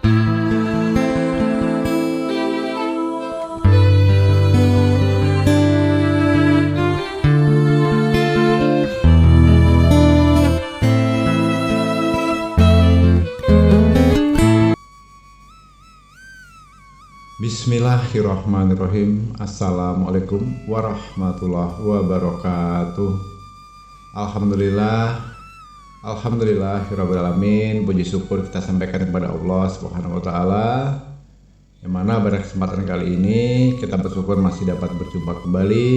Bismillahirrahmanirrahim. Assalamualaikum warahmatullahi wabarakatuh. Alhamdulillahirrabbilalamin. Puji syukur kita sampaikan kepada Allah Subhanahu wa ta'ala, yang mana pada kesempatan kali ini kita bersyukur masih dapat berjumpa kembali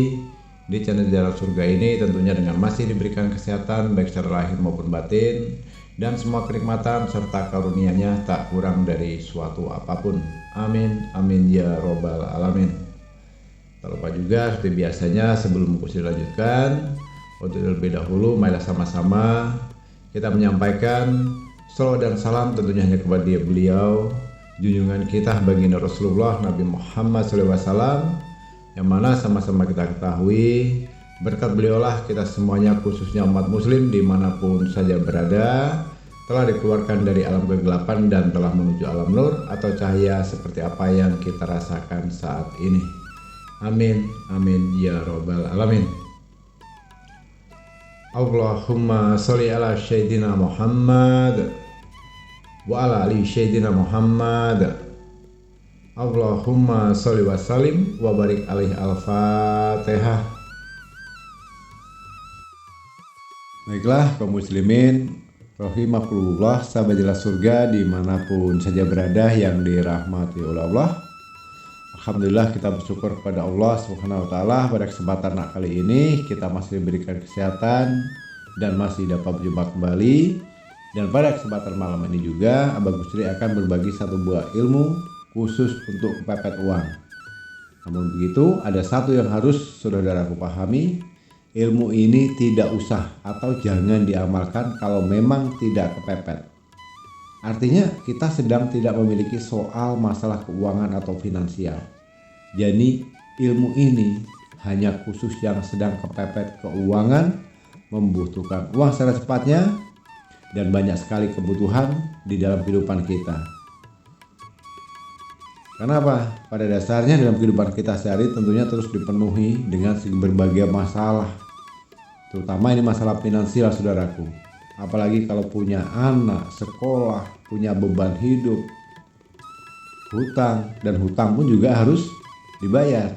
di channel Jalan Surga ini, tentunya dengan masih diberikan kesehatan baik secara lahir maupun batin, dan semua kenikmatan serta karunia-Nya tak kurang dari suatu apapun. Amin, amin ya robbal alamin. Tak lupa juga seperti biasanya, sebelum kursi dilanjutkan, untuk terlebih dahulu marilah sama-sama kita menyampaikan salawat dan salam tentunya hanya kepada beliau, junjungan kita baginda Rasulullah Nabi Muhammad SAW, yang mana sama-sama kita ketahui berkat beliaulah kita semuanya, khususnya umat muslim dimanapun saja berada, telah dikeluarkan dari alam kegelapan dan telah menuju alam nur atau cahaya seperti apa yang kita rasakan saat ini. Amin, amin ya robbal alamin. Allahumma sholli ala sayyidina Muhammad wa ala ali sayyidina Muhammad. Allahumma sholli wa sallim wa barik alaihi. Al-Fatihah. Baiklah kaum muslimin rahimakumullah, sahabat Jalan Surga dimanapun saja berada yang dirahmati oleh Allah. Alhamdulillah kita bersyukur kepada Allah Subhanahu wa ta'ala, pada kesempatan kali ini kita masih diberikan kesehatan dan masih dapat berjumpa kembali. Dan pada kesempatan malam ini juga Abang Gusri akan berbagi satu buah ilmu khusus untuk kepepet uang. Namun begitu, ada satu yang harus saudaraku pahami. Ilmu ini tidak usah atau jangan diamalkan kalau memang tidak kepepet. Artinya kita sedang tidak memiliki soal masalah keuangan atau finansial. Jadi ilmu ini hanya khusus yang sedang kepepet keuangan, membutuhkan uang secara cepatnya, dan banyak sekali kebutuhan di dalam kehidupan kita. Kenapa? Pada dasarnya dalam kehidupan kita sehari tentunya terus dipenuhi dengan berbagai masalah, terutama ini masalah finansial saudaraku. Apalagi kalau punya anak, sekolah, punya beban hidup, hutang, dan hutang pun juga harus dibayar.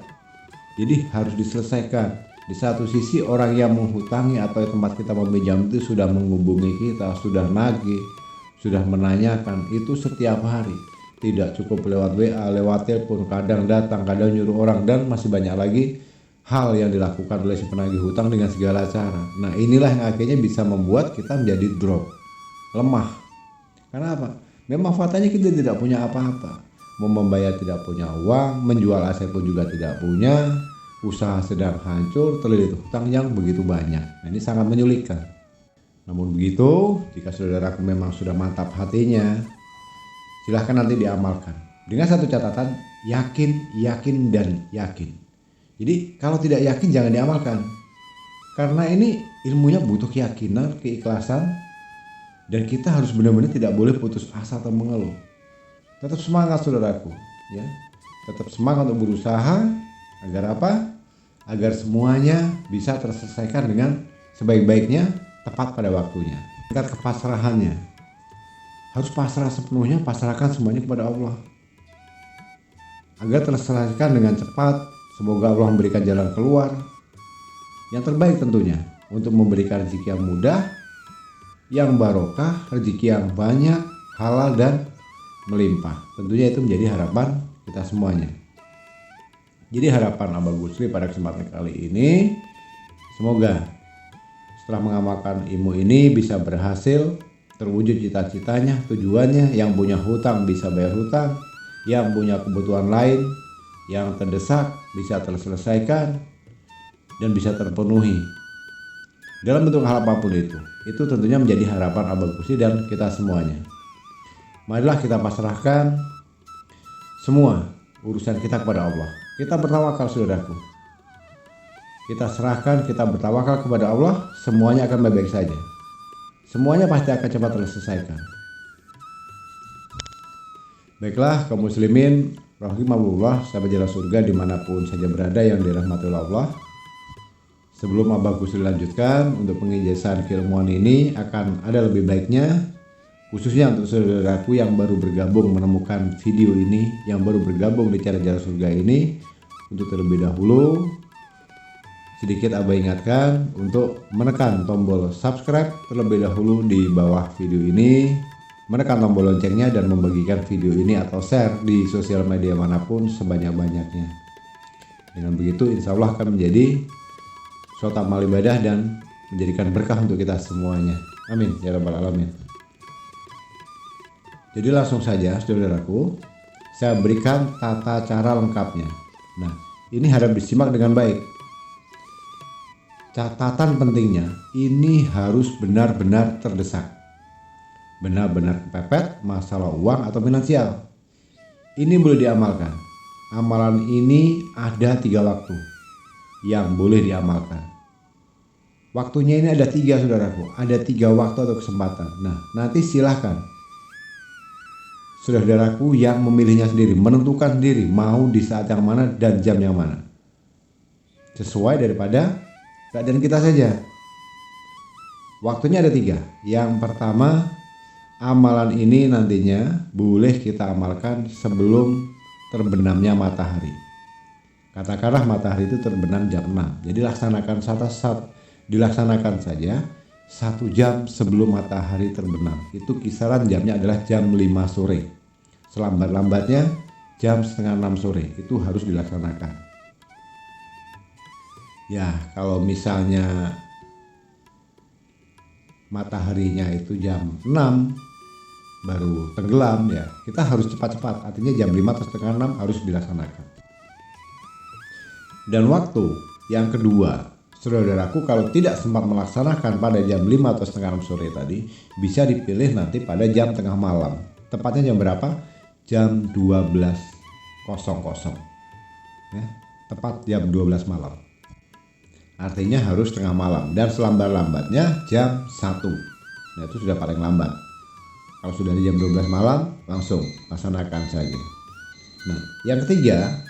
Jadi harus diselesaikan. Di satu sisi orang yang menghutangi atau tempat kita meminjam itu sudah menghubungi kita, sudah nagih, sudah menanyakan itu setiap hari. Tidak cukup lewat WA, lewat telepon, kadang datang, kadang nyuruh orang, dan masih banyak lagi hal yang dilakukan oleh si penagih hutang dengan segala cara. Nah inilah yang akhirnya bisa membuat kita menjadi drop, lemah. Karena apa? Memang faktanya kita tidak punya apa-apa. Mau membayar tidak punya uang, menjual aset pun juga tidak punya, usaha sedang hancur, terlilit hutang yang begitu banyak. Nah ini sangat menyulitkan. Namun begitu, jika saudaraku memang sudah mantap hatinya, silahkan nanti diamalkan. Dengan satu catatan, yakin, yakin, dan yakin. Jadi kalau tidak yakin jangan diamalkan. Karena ini ilmunya butuh keyakinan, keikhlasan, dan kita harus benar-benar tidak boleh putus asa atau mengeluh. Tetap semangat saudaraku, ya. Tetap semangat untuk berusaha agar apa? Agar semuanya bisa terselesaikan dengan sebaik-baiknya, tepat pada waktunya. Tingkat kepasrahannya harus pasrah sepenuhnya, pasrahkan semuanya kepada Allah agar terselesaikan dengan cepat. Semoga Allah memberikan jalan keluar yang terbaik tentunya, untuk memberikan rezeki yang mudah, yang barokah, rezeki yang banyak, halal dan melimpah. Tentunya itu menjadi harapan kita semuanya. Jadi harapan Abang Gusri pada kesempatan kali ini, semoga setelah mengamalkan ilmu ini bisa berhasil, terwujud cita-citanya, tujuannya. Yang punya hutang bisa bayar hutang, yang punya kebutuhan lain yang terdesak bisa terselesaikan dan bisa terpenuhi dalam bentuk hal apapun itu. Itu tentunya menjadi harapan Abang Gusri dan kita semuanya. Marilah kita pasrahkan semua urusan kita kepada Allah. Kita bertawakal saudaraku. Kita serahkan, kita bertawakal kepada Allah, semuanya akan baik-baik saja. Semuanya pasti akan cepat terselesaikan. Baiklah kaum muslimin rahimahullah, sahabat jalan surga dimanapun saja berada yang dirahmati oleh Allah. Sebelum Abah Ghusli lanjutkan, untuk pengijazan keilmuan ini akan ada lebih baiknya, khususnya untuk saudaraku yang baru bergabung menemukan video ini, yang baru bergabung di channel Jalan Surga ini, untuk terlebih dahulu sedikit Abah ingatkan untuk menekan tombol subscribe terlebih dahulu di bawah video ini, menekan tombol loncengnya dan membagikan video ini atau share di sosial media manapun sebanyak-banyaknya. Dengan begitu insya Allah akan menjadi suatu amal ibadah dan menjadikan berkah untuk kita semuanya. Amin ya rabbal alamin. Jadi langsung saja saudaraku, saya berikan tata cara lengkapnya. Nah, ini harap disimak dengan baik. Catatan pentingnya, ini harus benar-benar terdesak, benar-benar kepepet masalah uang atau finansial. Ini boleh diamalkan. Amalan ini ada 3 waktu yang boleh diamalkan. Waktunya ini ada 3 saudaraku, ada 3 waktu atau kesempatan. Nah, nanti silahkan saudaraku yang memilihnya sendiri, menentukan sendiri mau di saat yang mana dan jam yang mana, sesuai daripada keadaan kita saja. Waktunya ada 3. Yang pertama, amalan ini nantinya boleh kita amalkan sebelum terbenamnya matahari. Katakanlah matahari itu terbenam jam 6, jadi dilaksanakan saja 1 jam sebelum matahari terbenam. Itu kisaran jamnya adalah jam 5 sore. Selambat-lambatnya jam setengah 6 sore itu harus dilaksanakan. Ya, kalau misalnya mataharinya itu jam 6 baru tenggelam, ya kita harus cepat-cepat, artinya jam 5 atau setengah 6 harus dilaksanakan. Dan waktu yang kedua, saudaraku kalau tidak sempat melaksanakan pada jam 5 atau setengah 6 sore tadi, bisa dipilih nanti pada jam tengah malam. Tepatnya jam berapa? Jam 12.00 ya, tepat jam 12 malam. Artinya harus tengah malam, dan selambat-lambatnya jam 1. Nah, itu sudah paling lambat. Kalau sudah di jam 12 malam, langsung laksanakan saja. Nah, yang ketiga,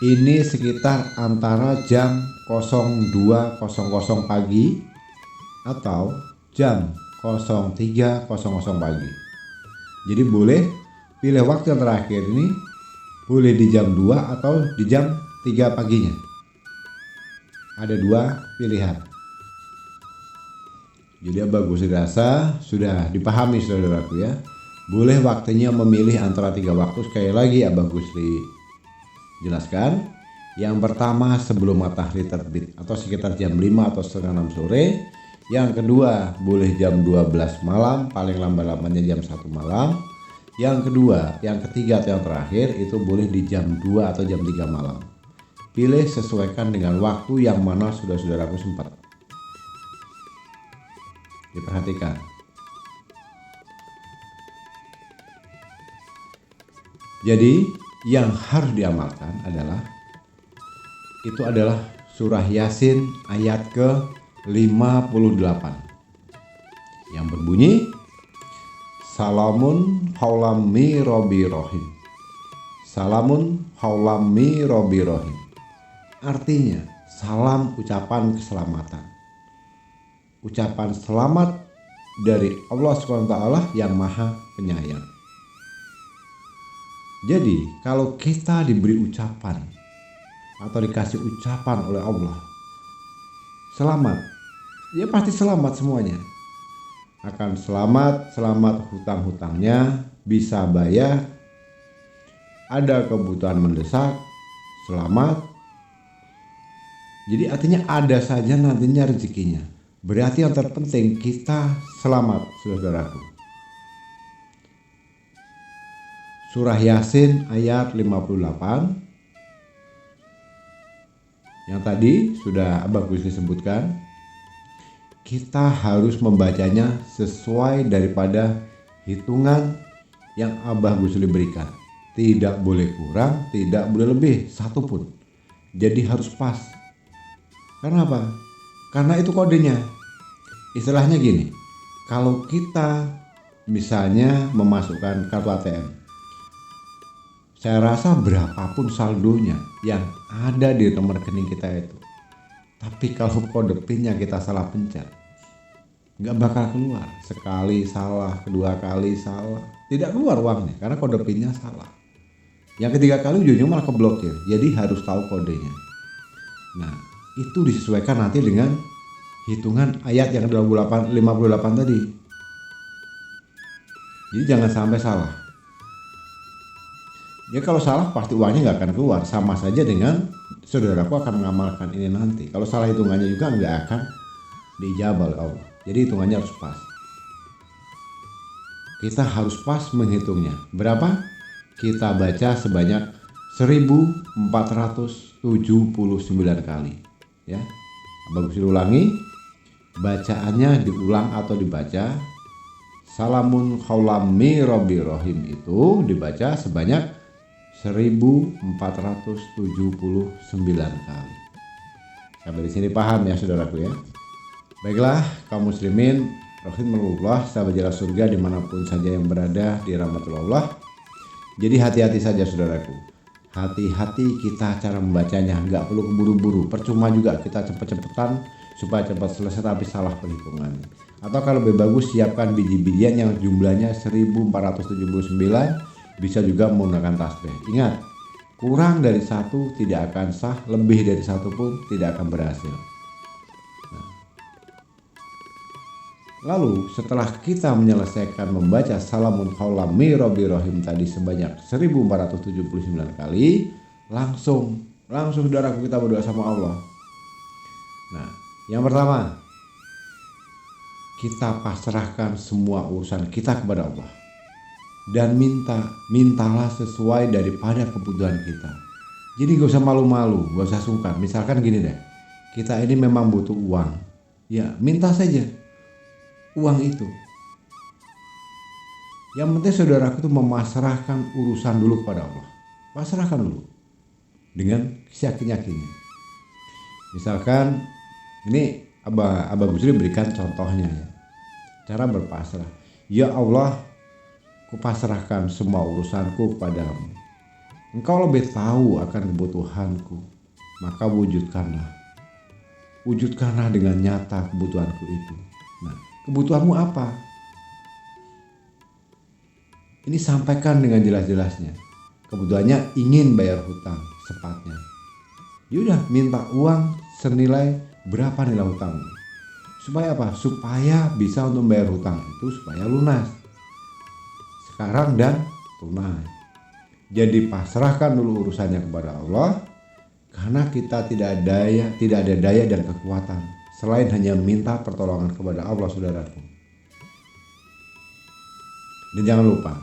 ini sekitar antara jam 02.00 pagi atau jam 03.00 pagi. Jadi boleh pilih waktu yang terakhir ini, boleh di jam 2 atau di jam 3 paginya. Ada 2 pilihan. Jadi Abah Ghusli rasa sudah dipahami saudaraku ya. Boleh waktunya memilih antara 3 waktu. Sekali lagi Abah Ghusli jelaskan. Yang pertama sebelum matahari terbit atau sekitar jam 5 atau setengah 6 sore. Yang kedua boleh jam 12 malam, paling lambat-lambatnya jam 1 malam. Yang kedua, yang ketiga atau yang terakhir itu boleh di jam 2 atau jam 3 malam. Pilih sesuaikan dengan waktu yang mana sudah saudaraku sempat. Diperhatikan. Jadi yang harus diamalkan adalah surah Yasin ayat ke-58 yang berbunyi Salamun haulam mi robbi rohim. Salamun haulam mi robbi rohim. Artinya salam ucapan keselamatan, ucapan selamat dari Allah SWT yang maha penyayang. Jadi kalau kita diberi ucapan atau dikasih ucapan oleh Allah selamat, ya pasti selamat semuanya. Akan selamat hutang-hutangnya, bisa bayar, ada kebutuhan mendesak, selamat. Jadi artinya ada saja nantinya rezekinya. Berarti yang terpenting kita selamat saudaraku. Surah Yasin ayat 58 yang tadi sudah Abah Ghusli sebutkan, kita harus membacanya sesuai daripada hitungan yang Abah Ghusli berikan. Tidak boleh kurang, tidak boleh lebih satupun. Jadi harus pas. Karena apa? Karena itu kodenya. Istilahnya gini, kalau kita misalnya memasukkan kartu ATM, Saya rasa berapapun saldonya yang ada di nomor rekening kita itu, tapi kalau kode PIN-nya kita salah pencet, nggak bakal keluar. Sekali salah, kedua kali salah, tidak keluar uangnya karena kode PIN-nya salah. Yang ketiga kali ujungnya malah keblokir, jadi harus tahu kodenya. Nah, itu disesuaikan nanti dengan hitungan ayat yang 58 tadi. Jadi jangan sampai salah. Ya kalau salah pasti uangnya nggak akan keluar. Sama saja dengan saudaraku akan mengamalkan ini nanti. Kalau salah hitungannya juga nggak akan diijabah oleh Allah. Jadi hitungannya harus pas. Kita harus pas menghitungnya. Berapa? Kita baca sebanyak 1479 kali. Ya, bagus diulangi. Bacaannya diulang atau dibaca. Salamun qaulam mir rabbir rahim itu dibaca sebanyak 1479 kali. Sampai di sini paham ya saudaraku ya. Baiklah kaum muslimin rahimahullah, sahabat jalan surga dimanapun saja yang berada di rahmatullah. Jadi hati-hati saja saudaraku. Hati-hati kita cara membacanya, nggak perlu keburu-buru. Percuma juga kita cepet-cepetan supaya cepat selesai tapi salah perhitungannya. Atau kalau lebih bagus siapkan biji-bijian yang jumlahnya 1479. Bisa juga menggunakan tasbih. Ingat, kurang dari satu tidak akan sah, lebih dari satu pun tidak akan berhasil. Nah, lalu setelah kita menyelesaikan membaca salamun qaulam mir rabbir rahim tadi sebanyak 1479 kali, langsung saudaraku kita berdoa sama Allah. Nah, yang pertama, kita pasrahkan semua urusan kita kepada Allah. Dan mintalah sesuai daripada kebutuhan kita. Jadi gak usah malu-malu, gak usah sungkan. Misalkan gini deh, kita ini memang butuh uang, ya minta saja uang itu. Yang penting saudaraku itu memasrahkan urusan dulu kepada Allah. Pasrahkan dulu dengan yakin-yakinnya. Misalkan ini Abah Gusri berikan contohnya ya, cara berpasrah. Ya Allah, kupasrahkan semua urusanku kepadamu. Engkau lebih tahu akan kebutuhanku, maka wujudkanlah dengan nyata kebutuhanku itu. Nah, kebutuhanmu apa? Ini sampaikan dengan jelas-jelasnya. Kebutuhannya ingin bayar hutang secepatnya. Yaudah, minta uang senilai berapa nilai hutangmu. Supaya apa? Supaya bisa untuk membayar hutang itu supaya lunas. Sekarang dan tunai. Jadi pasrahkan dulu urusannya kepada Allah, karena kita tidak ada daya dan kekuatan selain hanya minta pertolongan kepada Allah saudaraku. Dan jangan lupa,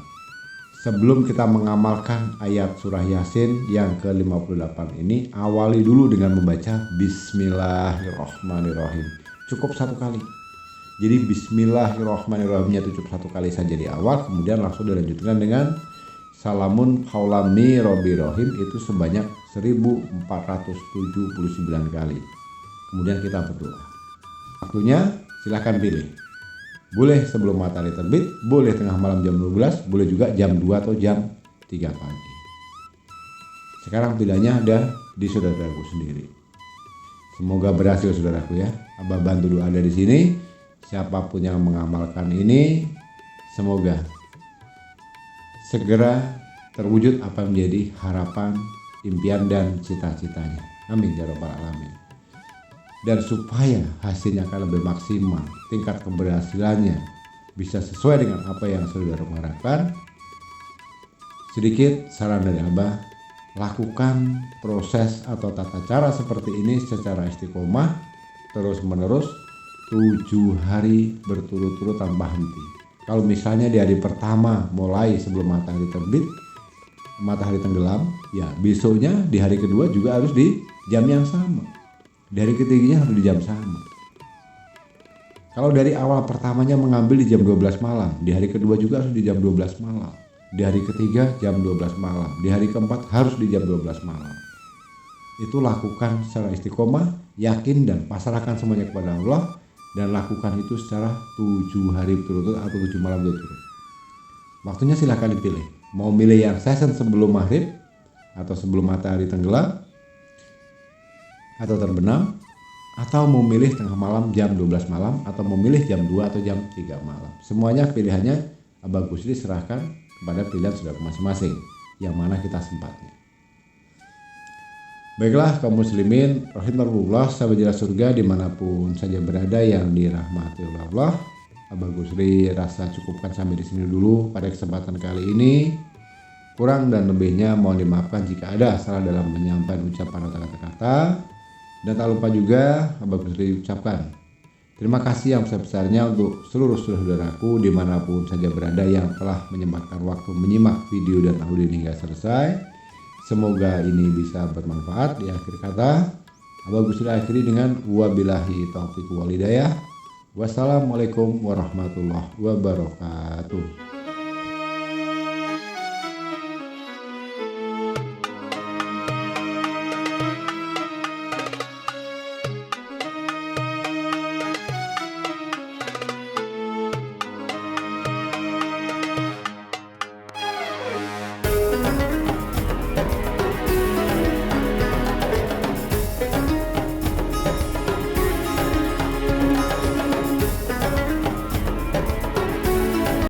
sebelum kita mengamalkan ayat surah Yasin yang ke-58 ini, awali dulu dengan membaca Bismillahirrahmanirrahim. Cukup satu kali. Jadi Bismillahirrahmanirrahimnya cukup satu kali saja di awal, kemudian langsung dilanjutkan dengan Salamun qaulam mir rabbir rahim itu sebanyak 1479 kali. Kemudian kita berdoa. Waktunya silahkan pilih. Boleh sebelum matahari terbit, boleh tengah malam jam 12, boleh juga jam 2 atau jam 3 pagi. Sekarang pilihannya ada di saudaraku sendiri. Semoga berhasil saudaraku ya. Abah bantu doa dari sini. Siapapun yang mengamalkan ini, semoga segera terwujud apa yang menjadi harapan, impian dan cita-citanya. Amin ya rabbal alamin. Dan supaya hasilnya akan lebih maksimal, tingkat keberhasilannya bisa sesuai dengan apa yang saudara harapkan, sedikit saran dari Abah, lakukan proses atau tata cara seperti ini secara istiqomah terus menerus 7 hari berturut-turut tanpa henti. Kalau misalnya di hari pertama mulai sebelum matahari terbit, matahari tenggelam, ya besoknya di hari kedua juga harus di jam yang sama. Di hari ketiganya harus di jam sama. Kalau dari awal pertamanya mengambil di jam 12 malam, di hari kedua juga harus di jam 12 malam. Di hari ketiga jam 12 malam, di hari keempat harus di jam 12 malam. Itu lakukan secara istiqomah, yakin dan pasrahkan semuanya kepada Allah. Dan lakukan itu secara 7 hari berturut-turut atau 7 malam berturut-turut. Waktunya silahkan dipilih. Mau milih yang session sebelum maghrib atau sebelum matahari tenggelam atau terbenam, atau memilih tengah malam jam 12 malam, atau memilih jam 2 atau jam 3 malam. Semuanya pilihannya Abah Ghusri serahkan kepada pilihan saudara masing-masing, yang mana kita sempatnya. Baiklah kaum muslimin rahimahullah, sahabat jalan surga dimanapun saja berada yang dirahmati oleh Allah. Abah Ghusri rasa cukupkan sampai di sini dulu pada kesempatan kali ini. Kurang dan lebihnya mohon dimaafkan jika ada salah dalam menyampaikan ucapan atau kata-kata. Dan tak lupa juga Abah Ghusri ucapkan terima kasih yang sebesar-besarnya untuk seluruh saudaraku dimanapun saja berada yang telah menyempatkan waktu menyimak video dan audio hingga selesai. Semoga ini bisa bermanfaat. Di akhir kata Abah Ghusri akhiri dengan wabillahi taufiq wal hidayah. Wassalamualaikum warahmatullahi wabarakatuh.